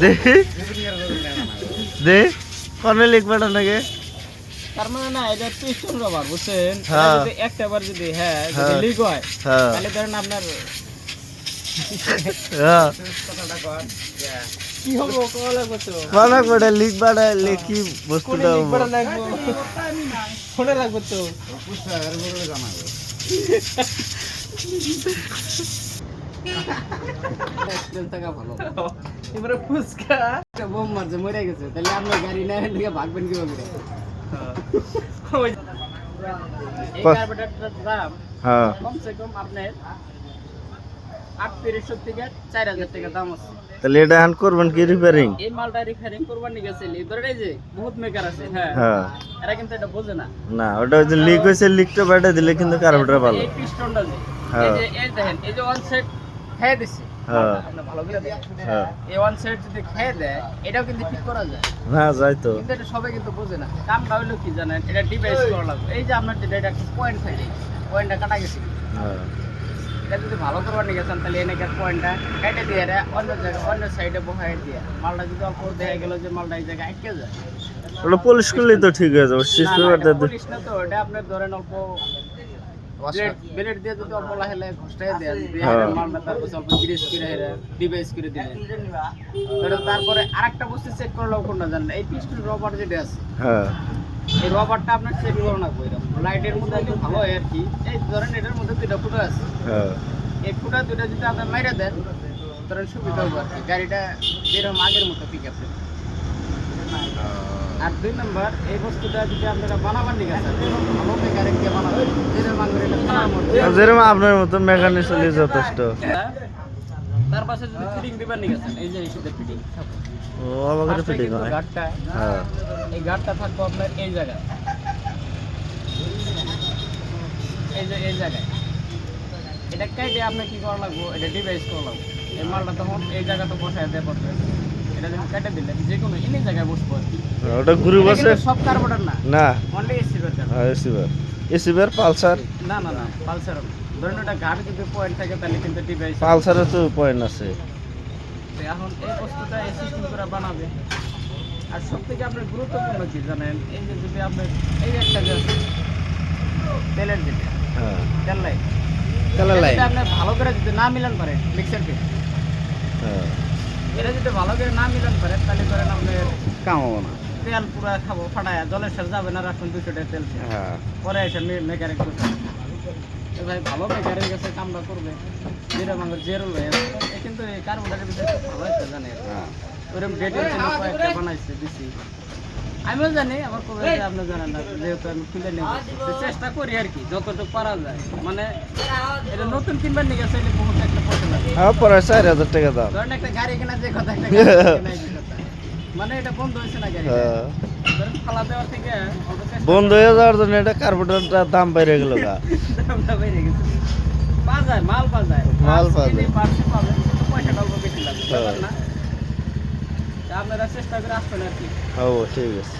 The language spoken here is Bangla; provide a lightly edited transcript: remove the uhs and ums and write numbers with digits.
দে দে কোনে লিখবাটা নাকি তার মানে না এটা পিস্টন রবার বুঝছেন যদি একটা বার যদি যদি লিক হয় তাহলে ধরেন আপনার কথাটা কর কি হবে কোলা লাগবে তো কোলা কোটা লিখবাটা লিখি বস্তুটা লিখবাটা লাগবে ফোনে লাগবে তো পুষ্পা এর বলে জানাবো এবারে ফুসকা বোম মারছে মরে গেছে তাহলে আপনার গাড়ি না এদিকে ভাগবেন কিভাবে এই কার্বোরেটরটার দাম কমসে কম আপনার 3800 থেকে 4000 টাকা দাম আছে তাহলে এটা হ্যান্ড করবেন কি রিপেয়ারিং এই মালটা রিপেয়ারিং করবার নিয়ে গেছে ধরেন এই যে বহুত মেকার আছে এরা কিন্তু এটা বোঝে না না ওটা যে লিক হইছে লিকটা বাইরে দিলে কিন্তু কার্বোরেটর ভালো এই পিস্টনটা যে এই দেখেন এই যে ওয়ান সেট খেয়ে দিছে আপনি ভালো করে দেখেন এই ওয়ান সেট যদি খেয়ে দেয় এটাও কিন্তু ঠিক করা যায় না যায় তো কিন্তু এটা সবাই কিন্তু বোঝে না কামটা হলো কি জানেন এটা ডিভাইস করা লাগবে এই যে আপনার যেটা এটা একটা পয়েন্ট থাকে পয়েন্টটা কাটা গেছে এটা যদি ভালো করবার নিয়ে গেছেন তাহলে এনে পয়েন্টটা কেটে দিয়ে অন্য জায়গায় অন্য সাইডে বহাই দিয়ে মালটা যদি অল্প দেখা গেল যে মালটা এই জায়গায় আটকে যায় ওটা পলিশ করলে তো ঠিক হয়ে যাবে সিস পেপারটা পলিশ না তো এটা আপনার ধরেন অল্প ব্লেড দিয়ে যদি অল্প লাহে ঘষটাই দেন মালটা তারপর অল্প গ্রিস করে ডিভাইস করে দিলেন তারপরে আরেকটা বস্তু চেক করলেও কোনটা জানেন এই পিস্টন রবার যেটা আছে এই রবারটা আপনার চেক করো না কইরা লাইটের মধ্যে একটু ভালো হয় আর কি এই ধরেন এটার মধ্যে দুটো ফুটো আছে এই ফুটা দুটো যদি আপনি মাইরা দেন ধরেন সুবিধা হবে আর কি গাড়িটা যেরকম আগের মতো পিক আপ আর 2 নম্বর এই বস্তুটা যদি আপনারা বানাবার নিয়ে গেছেন ভালো মেকানিক দিয়ে বানাবেন যেরকম আপনার মতো মেকানিক চলে যথেষ্ট তার পাশে যদি ফিটিং দিবার নিয়ে গেছেন এই যে এসিতে ফিটিং ও আমাদের ফিটিং হয় গাড়টা এই গাড়টা থাকবে আপনার এই জায়গায় এই জায়গায় এটা কাইটে আপনি কি করা লাগবে এটা ডিভাইস করা লাগবে এই মালটা তখন এই জায়গাতে বসায় দেওয়া পড়বে এটা যদি কেটে দিলে যে কোনো এই জায়গায় বসবো ওটা ঘুরে বসে সব কার্বোরেটর না অনলি এসি বার এসি বার পালসার না পালসার ধরেন ওটা গাড়ি যদি পয়েন্ট থাকে তাহলে কিন্তু ডিভাইস পালসারে তো পয়েন্ট আছে এখন এই বস্তুটা এই সিস্টেম করে বানাবে আর সবথেকে আপনার গুরুত্বপূর্ণ কি জানেন এই যে যদি আপনার এই একটা যে তেলের যেটা তেল লাইন আপনি ভালো করে যদি না মিলান পারেন মিক্সার কে এটা যদি ভালো করে না মিলান পারেন তাহলে করেন আপনার কাম হবে না তেল পুরো খাবো ফাটায় জলের সাথে যাবে না রাখুন 200 টাকা তেল পরে এসে মেকানিক ভাই ভালো মেকারের কাছে কামটা করবে যেরকম আমার জেরো কিন্তু এই কার্বোরেটরের ভিতরে খুব ভালো একটা জানে ওরকম ডেটেল চ্যানেল কয়েকটা বানাইছে দিছি আমিও জানি আমার কবে আপনি জানেন না যেহেতু আমি খুলে নেব চেষ্টা করি আর কি যতটুকু পারা যায় মানে এটা নতুন কিনবার নিয়ে গেছে বহুত একটা পয়সা লাগে পরে 4000 টাকা দাম ধরেন একটা গাড়ি কেনা যে কথা একটা মানে এটা বন্ধ হয়েছে না গাড়ি ধরেন ফালা দেওয়ার থেকে বন্ধ হয়ে যাওয়ার জন্য এটা কার্বোরেটরটার দাম বেড়ে গেল দামটা বেড়ে গেছে বাজার মাল পাওয়া পাবেন পয়সাটা অল্প বেশি লাগবে না আপনারা চেষ্টা করে আসবেন আর কি ঠিক আছে